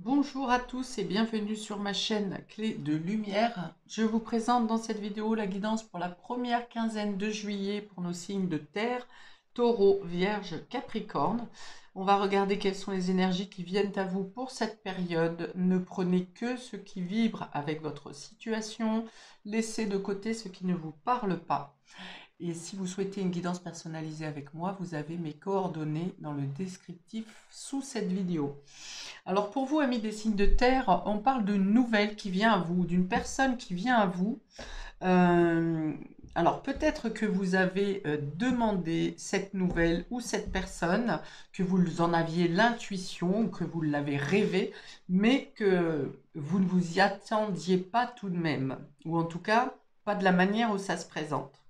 Bonjour à tous et bienvenue sur ma chaîne Clé de Lumière. Je vous présente dans cette vidéo la guidance pour la première quinzaine de juillet pour nos signes de terre, Taureau, Vierge, Capricorne. On va regarder quelles sont les énergies qui viennent à vous pour cette période. Ne prenez que ce qui vibre avec votre situation. Laissez de côté ce qui ne vous parle pas. Et si vous souhaitez une guidance personnalisée avec moi, vous avez mes coordonnées dans le descriptif sous cette vidéo. Alors pour vous, amis des signes de terre, on parle d'une nouvelle qui vient à vous, d'une personne qui vient à vous. Alors peut-être que vous avez demandé cette nouvelle ou cette personne, que vous en aviez l'intuition, que vous l'avez rêvé, mais que vous ne vous y attendiez pas tout de même, ou en tout cas pas de la manière où ça se présente.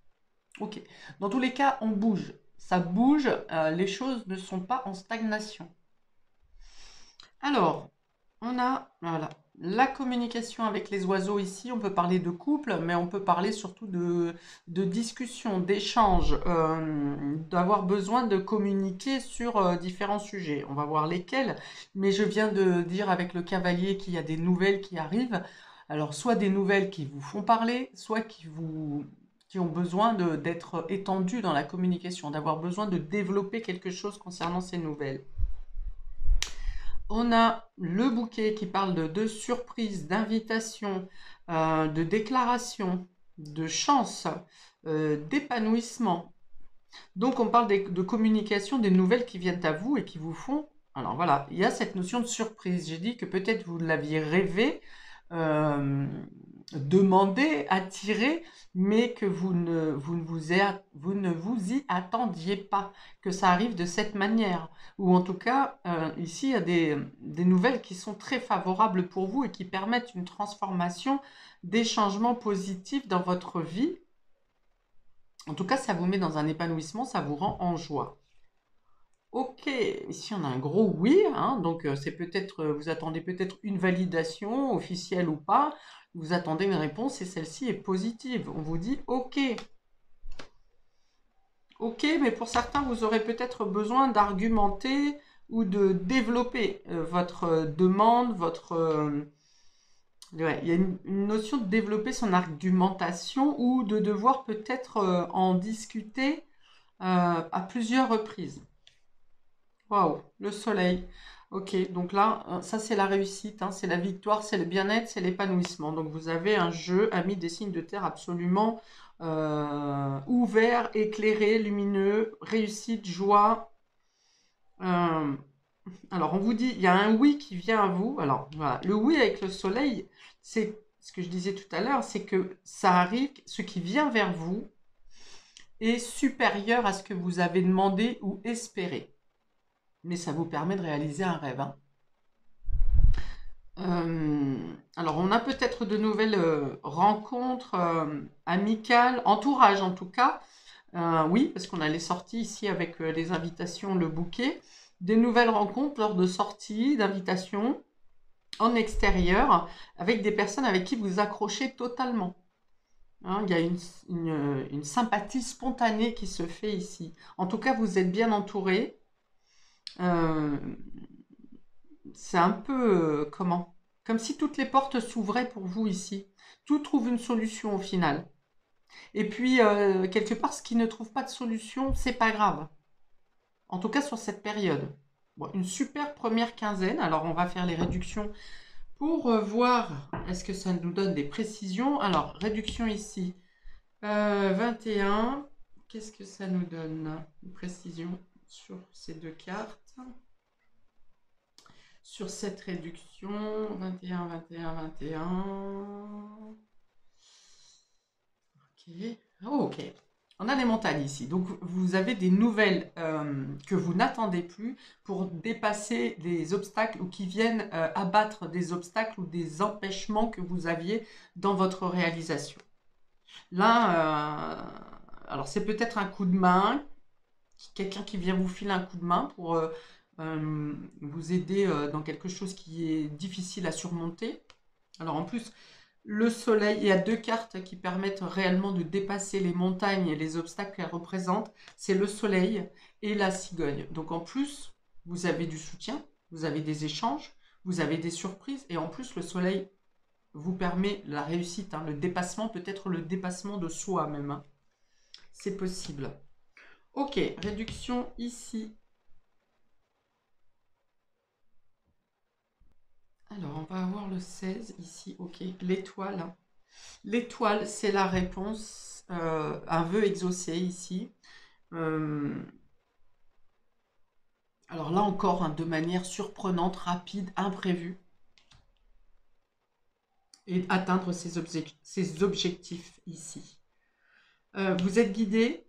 Ok, dans tous les cas, on bouge, ça bouge, les choses ne sont pas en stagnation. Alors, on a voilà, la communication avec les oiseaux ici. On peut parler de couple, mais on peut parler surtout de discussion, d'échange, d'avoir besoin de communiquer sur différents sujets. On va voir lesquels, mais je viens de dire avec le cavalier qu'il y a des nouvelles qui arrivent. Alors, soit des nouvelles qui vous font parler, soit qui ont besoin d'être étendues dans la communication, d'avoir besoin de développer quelque chose concernant ces nouvelles. On a le bouquet qui parle de surprise, d'invitation, de déclaration, de chance, d'épanouissement. Donc on parle de communication, des nouvelles qui viennent à vous et qui vous font... Alors voilà, il y a cette notion de surprise. J'ai dit que peut-être vous l'aviez rêvé, euh, demandé, attiré, mais que vous ne vous y attendiez pas, que ça arrive de cette manière. Ou en tout cas, ici, il y a des nouvelles qui sont très favorables pour vous et qui permettent une transformation, des changements positifs dans votre vie. En tout cas, ça vous met dans un épanouissement, ça vous rend en joie. Ok, ici on a un gros oui, hein, donc c'est peut-être, vous attendez peut-être une validation officielle ou pas, vous attendez une réponse et celle-ci est positive. On vous dit ok, ok, mais pour certains vous aurez peut-être besoin d'argumenter ou de développer votre demande, ouais, il y a une notion de développer son argumentation ou de devoir peut-être en discuter à plusieurs reprises. Waouh, le soleil. Ok, donc là, ça c'est la réussite, hein, c'est la victoire, c'est le bien-être, c'est l'épanouissement. Donc vous avez un jeu, ami des signes de terre, absolument ouvert, éclairé, lumineux, réussite, joie. Euh, alors on vous dit, il y a un oui qui vient à vous. Alors voilà, le oui avec le soleil, c'est ce que je disais tout à l'heure, c'est que ça arrive, ce qui vient vers vous est supérieur à ce que vous avez demandé ou espéré. Mais ça vous permet de réaliser un rêve, hein. Alors, on a peut-être de nouvelles rencontres amicales, entourage en tout cas. Oui, parce qu'on a les sorties ici avec les invitations, le bouquet. Des nouvelles rencontres lors de sorties, d'invitations en extérieur, avec des personnes avec qui vous accrochez totalement. Hein, il y a une sympathie spontanée qui se fait ici. En tout cas, vous êtes bien entouré. Euh, c'est un peu, comment? Comme si toutes les portes s'ouvraient pour vous ici. Tout trouve une solution au final. Et puis, quelque part, ce qui ne trouve pas de solution, c'est pas grave. En tout cas, sur cette période. Bon, une super première quinzaine. Alors, on va faire les réductions pour voir est-ce que ça nous donne des précisions. Alors, réduction ici. 21. Qu'est-ce que ça nous donne? Une précision sur ces deux cartes. Sur cette réduction, 21, 21, 21. Ok. Oh, ok. On a les montagnes ici. Donc, vous avez des nouvelles que vous n'attendez plus pour dépasser des obstacles ou qui viennent abattre des obstacles ou des empêchements que vous aviez dans votre réalisation. Là, alors c'est peut-être un coup de main, quelqu'un qui vient vous filer un coup de main pour vous aider dans quelque chose qui est difficile à surmonter. Alors en plus, le soleil, il y a deux cartes qui permettent réellement de dépasser les montagnes et les obstacles qu'elles représentent. C'est le soleil et la cigogne. Donc en plus, vous avez du soutien, vous avez des échanges, vous avez des surprises et en plus le soleil vous permet la réussite, hein, le dépassement, peut-être le dépassement de soi même. Hein. C'est possible. Ok, réduction ici. Alors, on va avoir le 16 ici. Ok, l'étoile. L'étoile, c'est la réponse. Un vœu exaucé ici. Alors là encore, hein, de manière surprenante, rapide, imprévue. Et atteindre ses objectifs ici. Vous êtes guidé,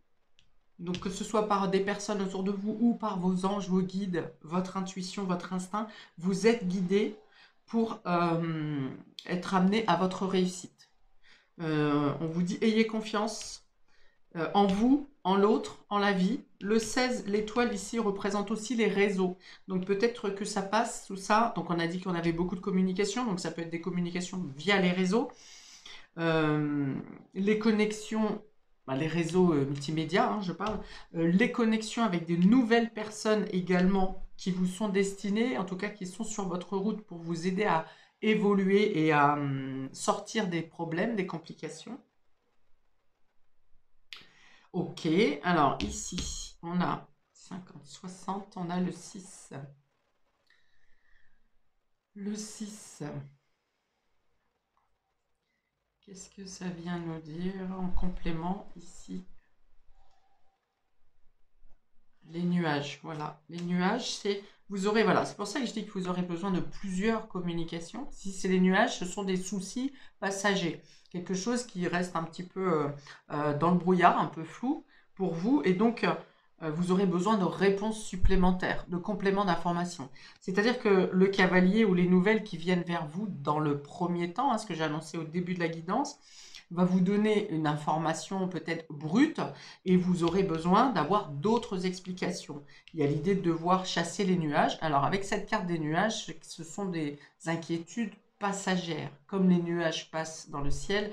donc que ce soit par des personnes autour de vous ou par vos anges, vos guides, votre intuition, votre instinct, vous êtes guidé pour être amené à votre réussite. On vous dit, ayez confiance en vous, en l'autre, en la vie. Le 16, l'étoile ici représente aussi les réseaux. Donc peut-être que ça passe, tout ça. Donc on a dit qu'on avait beaucoup de communication, donc ça peut être des communications via les réseaux. Les connexions, les réseaux multimédia, hein, je parle. Les connexions avec des nouvelles personnes également qui vous sont destinées, en tout cas qui sont sur votre route pour vous aider à évoluer et à sortir des problèmes, des complications. Ok, alors ici, on a 50, 60, on a le 6. Le 6. Qu'est-ce que ça vient nous dire en complément ici? Les nuages, voilà. Les nuages, c'est... Vous aurez, voilà, c'est pour ça que je dis que vous aurez besoin de plusieurs communications. Si c'est les nuages, ce sont des soucis passagers. Quelque chose qui reste un petit peu dans le brouillard, un peu flou pour vous. Et donc, vous aurez besoin de réponses supplémentaires, de compléments d'informations. C'est-à-dire que le cavalier ou les nouvelles qui viennent vers vous dans le premier temps, hein, ce que j'ai annoncé au début de la guidance, va vous donner une information peut-être brute et vous aurez besoin d'avoir d'autres explications. Il y a l'idée de devoir chasser les nuages. Alors avec cette carte des nuages, ce sont des inquiétudes passagères. Comme les nuages passent dans le ciel,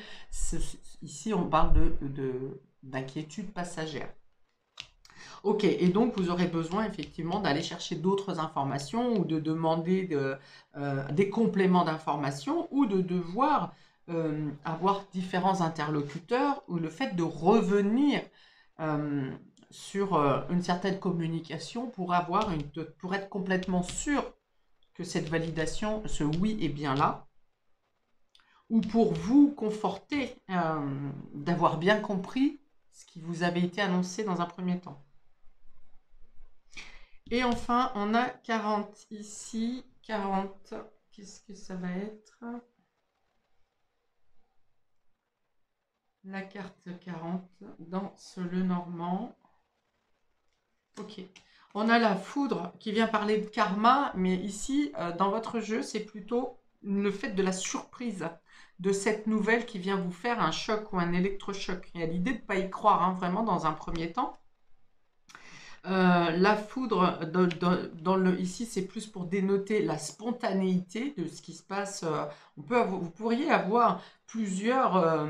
ici on parle d'inquiétudes passagères. Ok, et donc vous aurez besoin effectivement d'aller chercher d'autres informations ou de demander des compléments d'informations ou de devoir avoir différents interlocuteurs ou le fait de revenir sur une certaine communication pour pour être complètement sûr que cette validation, ce oui est bien là, ou pour vous conforter d'avoir bien compris ce qui vous avait été annoncé dans un premier temps. Et enfin, on a 40 ici. 40, qu'est-ce que ça va être? La carte 40 dans ce Lenormand. Ok. On a la foudre qui vient parler de karma, mais ici, dans votre jeu, c'est plutôt le fait de la surprise de cette nouvelle qui vient vous faire un choc ou un électrochoc. Il y a l'idée de ne pas y croire, hein, vraiment, dans un premier temps. La foudre, ici, c'est plus pour dénoter la spontanéité de ce qui se passe. Vous pourriez avoir plusieurs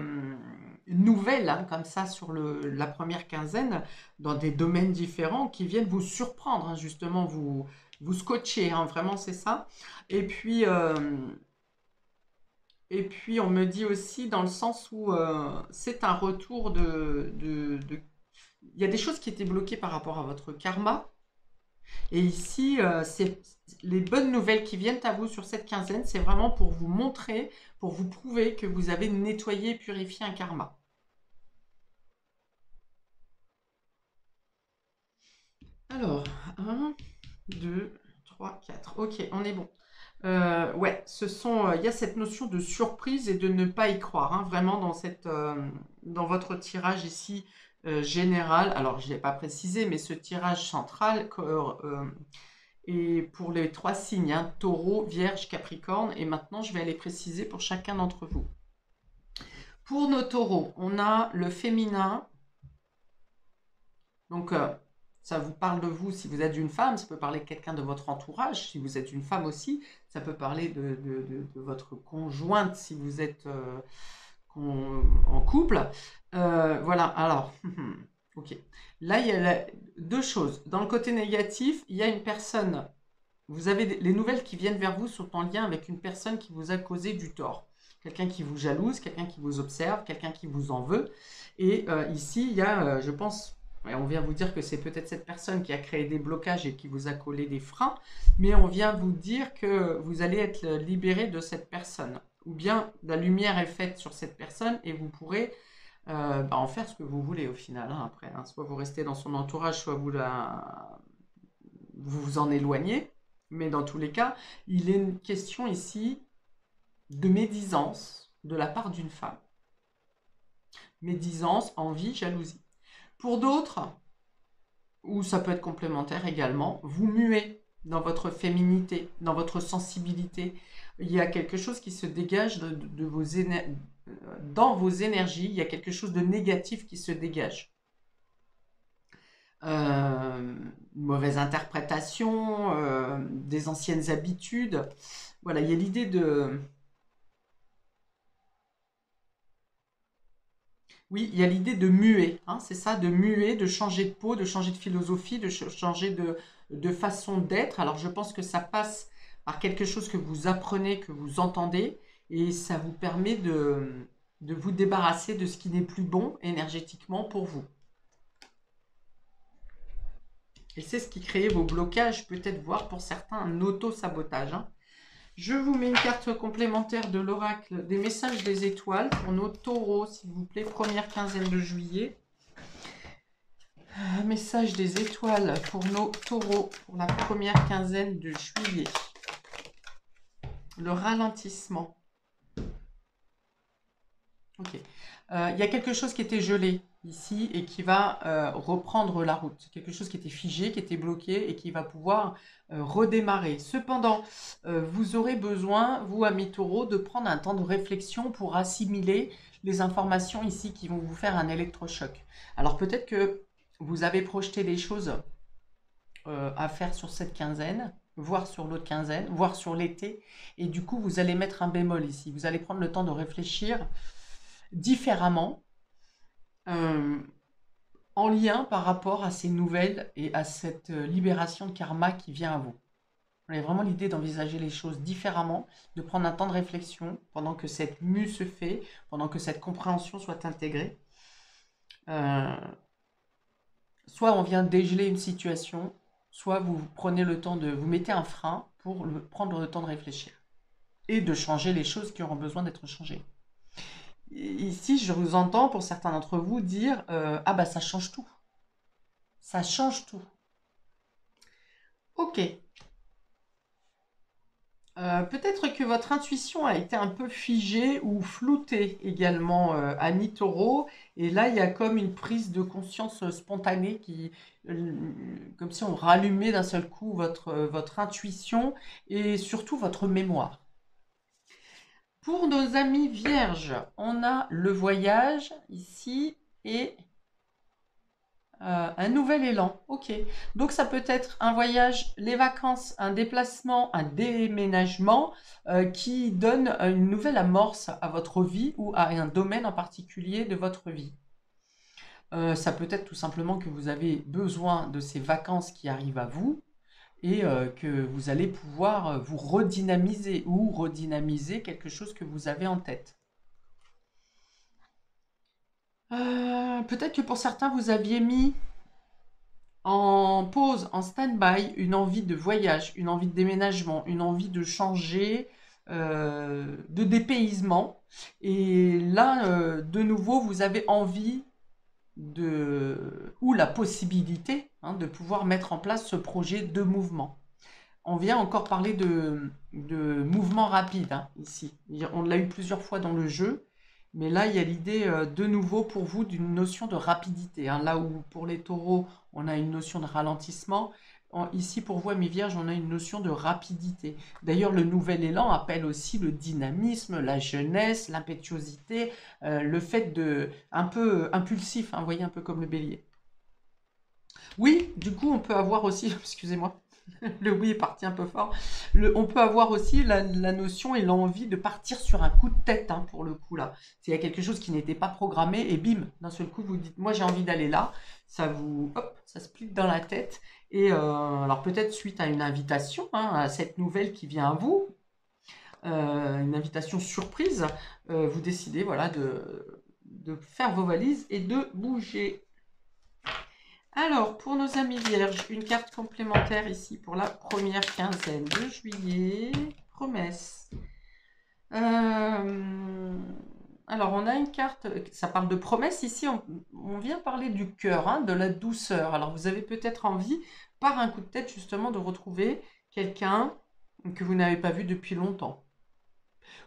nouvelles hein, comme ça sur la première quinzaine dans des domaines différents qui viennent vous surprendre, hein, justement, vous scotcher, hein, vraiment, c'est ça. Et puis, on me dit aussi dans le sens où c'est un retour il y a des choses qui étaient bloquées par rapport à votre karma. Et ici, c'est les bonnes nouvelles qui viennent à vous sur cette quinzaine, c'est vraiment pour vous montrer, pour vous prouver que vous avez nettoyé et purifié un karma. Alors, 1, 2, 3, 4. Ok, on est bon. Ouais, il y a cette notion de surprise et de ne pas y croire, hein, vraiment dans votre tirage ici général. Alors, je ne l'ai pas précisé, mais ce tirage central est pour les 3 signes, hein, Taureau, Vierge, Capricorne. Et maintenant, je vais aller préciser pour chacun d'entre vous. Pour nos taureaux, on a le féminin. Donc, ça vous parle de vous si vous êtes une femme, ça peut parler de quelqu'un de votre entourage, si vous êtes une femme aussi, ça peut parler de votre conjointe si vous êtes en couple. Voilà, alors, ok. Là, il y a deux choses. Dans le côté négatif, il y a une personne vous avez les nouvelles qui viennent vers vous sont en lien avec une personne qui vous a causé du tort. Quelqu'un qui vous jalouse, quelqu'un qui vous observe, quelqu'un qui vous en veut. Et ici, il y a, je pense, ouais, on vient vous dire que c'est peut-être cette personne qui a créé des blocages et qui vous a collé des freins, mais on vient vous dire que vous allez être libéré de cette personne. Ou bien la lumière est faite sur cette personne et vous pourrez en faire ce que vous voulez au final, hein, après. Hein. Soit vous restez dans son entourage, soit vous vous en éloignez. Mais dans tous les cas, il est une question ici de médisance de la part d'une femme. Médisance, envie, jalousie. Pour d'autres, ou ça peut être complémentaire également, vous muez dans votre féminité, dans votre sensibilité. Il y a quelque chose qui se dégage de vos dans vos énergies, il y a quelque chose de négatif qui se dégage. Mauvaise interprétation, des anciennes habitudes. Voilà, il y a l'idée de... Oui, il y a l'idée de muer, hein, c'est ça, de muer, de changer de peau, de changer de philosophie, de changer de façon d'être. Alors je pense que ça passe par quelque chose que vous apprenez, que vous entendez, et ça vous permet de vous débarrasser de ce qui n'est plus bon énergétiquement pour vous. Et c'est ce qui crée vos blocages, peut-être voire pour certains un auto-sabotage. Hein. Je vous mets une carte complémentaire de l'oracle des messages des étoiles pour nos taureaux, s'il vous plaît, première quinzaine de juillet. Message des étoiles pour nos taureaux pour la première quinzaine de juillet. Le ralentissement. Ok. Il y a quelque chose qui était gelé ici et qui va reprendre la route. Quelque chose qui était figé, qui était bloqué et qui va pouvoir redémarrer. Cependant, vous aurez besoin, vous, amis taureaux, de prendre un temps de réflexion pour assimiler les informations ici qui vont vous faire un électrochoc. Alors peut-être que vous avez projeté des choses à faire sur cette quinzaine, voire sur l'autre quinzaine, voire sur l'été, et du coup vous allez mettre un bémol ici. Vous allez prendre le temps de réfléchir différemment en lien par rapport à ces nouvelles et à cette libération de karma qui vient à vous. Vous avez vraiment l'idée d'envisager les choses différemment, de prendre un temps de réflexion pendant que cette mue se fait, pendant que cette compréhension soit intégrée. Soit on vient dégeler une situation, soit vous prenez le temps de... Vous mettez un frein pour prendre le temps de réfléchir et de changer les choses qui auront besoin d'être changées. Ici, je vous entends, pour certains d'entre vous, dire ah bah ça change tout. Ça change tout. Ok. Peut-être que votre intuition a été un peu figée ou floutée également, amis taureaux. Et là, il y a comme une prise de conscience spontanée qui, comme si on rallumait d'un seul coup votre intuition et surtout votre mémoire. Pour nos amis vierges, on a le voyage ici et un nouvel élan. Ok, donc ça peut être un voyage, les vacances, un déplacement, un déménagement qui donne une nouvelle amorce à votre vie ou à un domaine en particulier de votre vie. Ça peut être tout simplement que vous avez besoin de ces vacances qui arrivent à vous et que vous allez pouvoir vous redynamiser ou redynamiser quelque chose que vous avez en tête. Peut-être que pour certains, vous aviez mis en pause, en stand-by, une envie de voyage, une envie de déménagement, une envie de changer, de dépaysement. Et là, de nouveau, vous avez envie ou la possibilité de pouvoir mettre en place ce projet de mouvement. On vient encore parler de mouvement rapide ici. On l'a eu plusieurs fois dans le jeu, mais là, il y a l'idée de nouveau pour vous d'une notion de rapidité. Là où pour les taureaux, on a une notion de ralentissement, ici pour vous, amis vierges, on a une notion de rapidité. D'ailleurs, le nouvel élan appelle aussi le dynamisme, la jeunesse, l'impétuosité, le fait de un peu impulsif, vous voyez, un peu comme le bélier. Oui, du coup, on peut avoir aussi, excusez-moi, Le oui est parti un peu fort. On peut avoir aussi la notion et l'envie de partir sur un coup de tête, hein, pour le coup, là. S'il y a quelque chose qui n'était pas programmé, et bim, d'un seul coup, vous dites, moi j'ai envie d'aller là, ça vous, hop, ça split dans la tête. Et alors peut-être suite à une invitation, hein, à cette nouvelle qui vient à vous, une invitation surprise, vous décidez, voilà, de faire vos valises et de bouger. Alors, pour nos amis vierges, une carte complémentaire ici pour la première quinzaine de juillet. Promesse. Alors, on a une carte, ça parle de promesse. Ici, on vient parler du cœur, hein, de la douceur. Alors, vous avez peut-être envie, par un coup de tête, justement, de retrouver quelqu'un que vous n'avez pas vu depuis longtemps.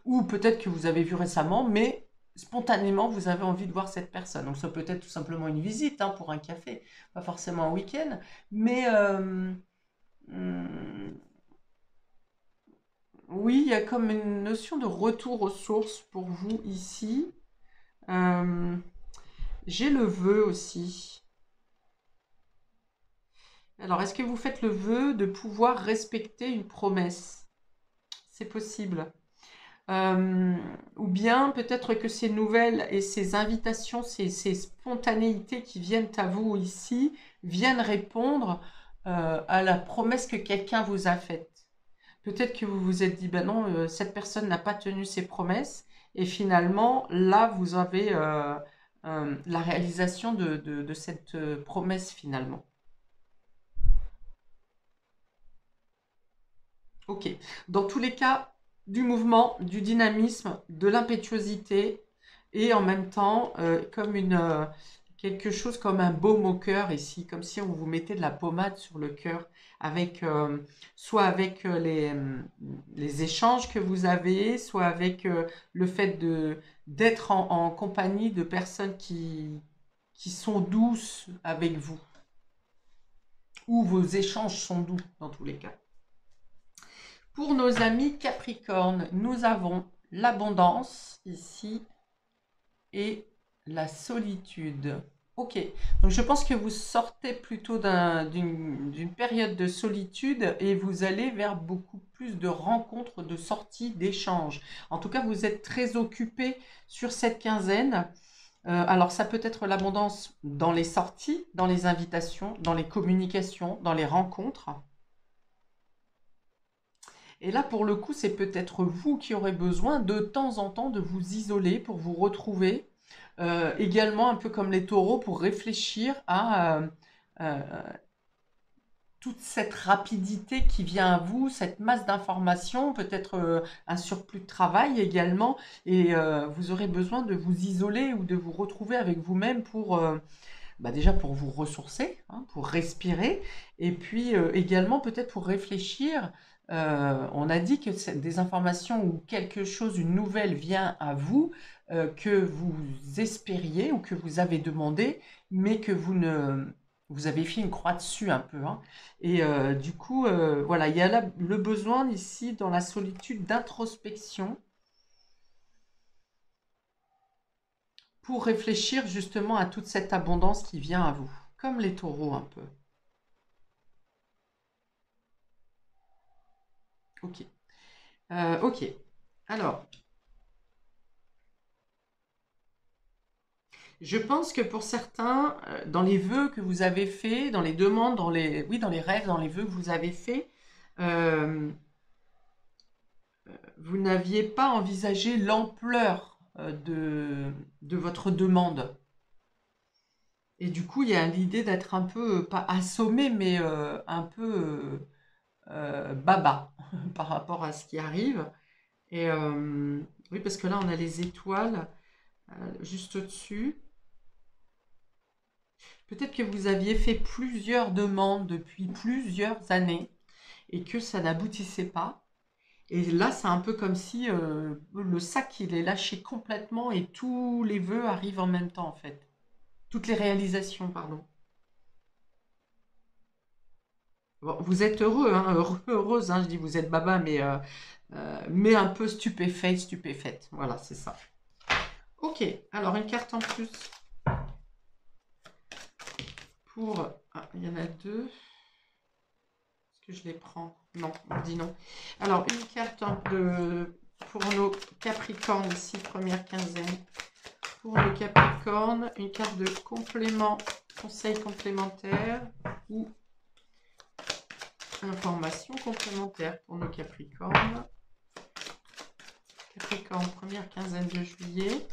Ou peut-être que vous avez vu récemment, mais spontanément, vous avez envie de voir cette personne. Donc ça peut être tout simplement une visite, hein, pour un café, pas forcément un week-end. Mais oui, il y a comme une notion de retour aux sources pour vous ici. Euh, j'ai le vœu aussi. Alors, est-ce que vous faites le vœu de pouvoir respecter une promesse? C'est possible. Euh, ou bien peut-être que ces nouvelles et ces invitations, ces spontanéités qui viennent à vous ici, viennent répondre à la promesse que quelqu'un vous a faite. Peut-être que vous vous êtes dit, ben non, cette personne n'a pas tenu ses promesses, et finalement, là, vous avez la réalisation de cette promesse finalement. Ok. Dans tous les cas, du mouvement, du dynamisme, de l'impétuosité et en même temps comme quelque chose comme un baume au cœur ici, comme si on vous mettait de la pommade sur le cœur avec soit avec les échanges que vous avez, soit avec le fait de d'être en compagnie de personnes qui sont douces avec vous, ou vos échanges sont doux dans tous les cas. Pour nos amis Capricorne, nous avons l'abondance ici et la solitude. Ok, donc je pense que vous sortez plutôt d'une période de solitude et vous allez vers beaucoup plus de rencontres, de sorties, d'échanges. En tout cas, vous êtes très occupé sur cette quinzaine. Alors ça peut être l'abondance dans les sorties, dans les invitations, dans les communications, dans les rencontres. Et là, pour le coup, c'est peut-être vous qui aurez besoin de temps en temps de vous isoler pour vous retrouver. Également, un peu comme les taureaux, pour réfléchir à euh, toute cette rapidité qui vient à vous, cette masse d'informations, peut-être un surplus de travail également. Et vous aurez besoin de vous isoler ou de vous retrouver avec vous-même pour déjà pour vous ressourcer, hein, pour respirer, et puis également peut-être pour réfléchir. On a dit que c'est des informations ou quelque chose, une nouvelle vient à vous, que vous espériez ou que vous avez demandé, mais que vous avez fait une croix dessus un peu, hein. Et du coup, voilà, il y a là le besoin ici dans la solitude d'introspection pour réfléchir justement à toute cette abondance qui vient à vous, comme les taureaux un peu. Ok. Ok. Alors, je pense que pour certains, dans les vœux que vous avez faits, dans les demandes, oui, dans les rêves, dans les vœux que vous avez faits, euh, vous n'aviez pas envisagé l'ampleur de votre demande. Et du coup, il y a l'idée d'être un peu, pas assommé, mais un peu baba par rapport à ce qui arrive. Et oui, parce que là, on a les étoiles juste au-dessus. Peut-être que vous aviez fait plusieurs demandes depuis plusieurs années et que ça n'aboutissait pas. Et là, c'est un peu comme si le sac, il est lâché complètement et tous les vœux arrivent en même temps, en fait. Toutes les réalisations, pardon. Bon, vous êtes heureux, hein, heureuse, hein, je dis vous êtes baba, mais un peu stupéfait, stupéfaite. Voilà, c'est ça. Ok, alors une carte en plus pour... Ah, il y en a deux. que je les prends? Non, on dit non. Alors, une carte pour nos Capricornes ici, première quinzaine. Pour nos Capricornes, une carte de complément, conseil complémentaire ou information complémentaire pour nos Capricornes. Capricorne, première quinzaine de juillet.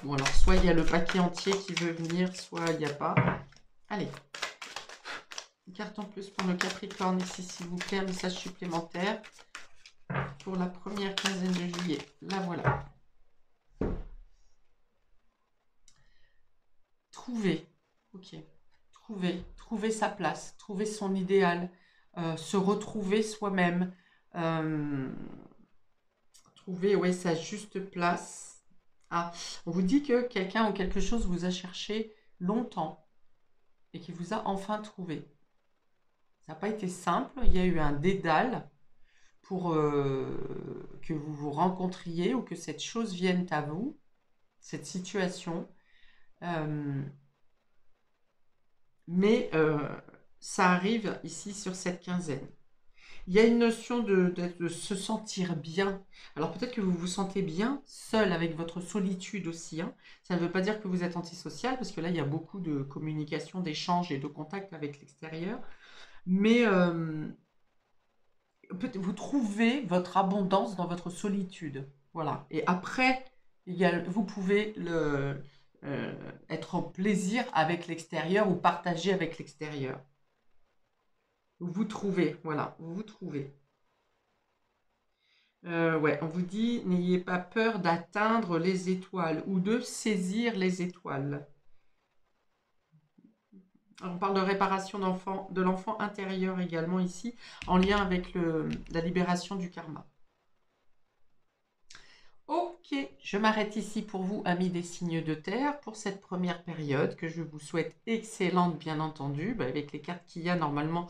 Bon, alors, soit il y a le paquet entier qui veut venir, soit il n'y a pas. Allez. Une carte en plus pour nos Capricornes ici, s'il vous plaît, un message supplémentaire pour la première quinzaine de juillet. La voilà. Trouver, ok, trouver sa place, trouver son idéal, se retrouver soi-même, trouver ouais, sa juste place. Ah, on vous dit que quelqu'un ou quelque chose vous a cherché longtemps et qui vous a enfin trouvé. Ça n'a pas été simple, il y a eu un dédale pour que vous vous rencontriez ou que cette chose vienne à vous, cette situation. Mais ça arrive ici sur cette quinzaine. Il y a une notion de se sentir bien. Alors peut-être que vous vous sentez bien seul avec votre solitude aussi. Hein. Ça ne veut pas dire que vous êtes antisocial, parce que là, il y a beaucoup de communication, d'échanges et de contact avec l'extérieur. Mais vous trouvez votre abondance dans votre solitude. Voilà. Et après, vous pouvez être en plaisir avec l'extérieur ou partager avec l'extérieur. Vous trouvez, voilà, vous trouvez. Ouais, on vous dit, n'ayez pas peur d'atteindre les étoiles ou de saisir les étoiles. Alors, on parle de réparation de l'enfant intérieur également ici, en lien avec la libération du karma. Ok, je m'arrête ici pour vous, amis des signes de terre, pour cette première période que je vous souhaite excellente, bien entendu. Avec les cartes qu'il y a, normalement,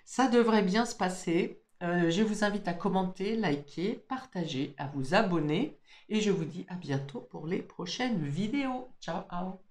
ça devrait bien se passer. Je vous invite à commenter, liker, partager, à vous abonner. Et je vous dis à bientôt pour les prochaines vidéos. Ciao!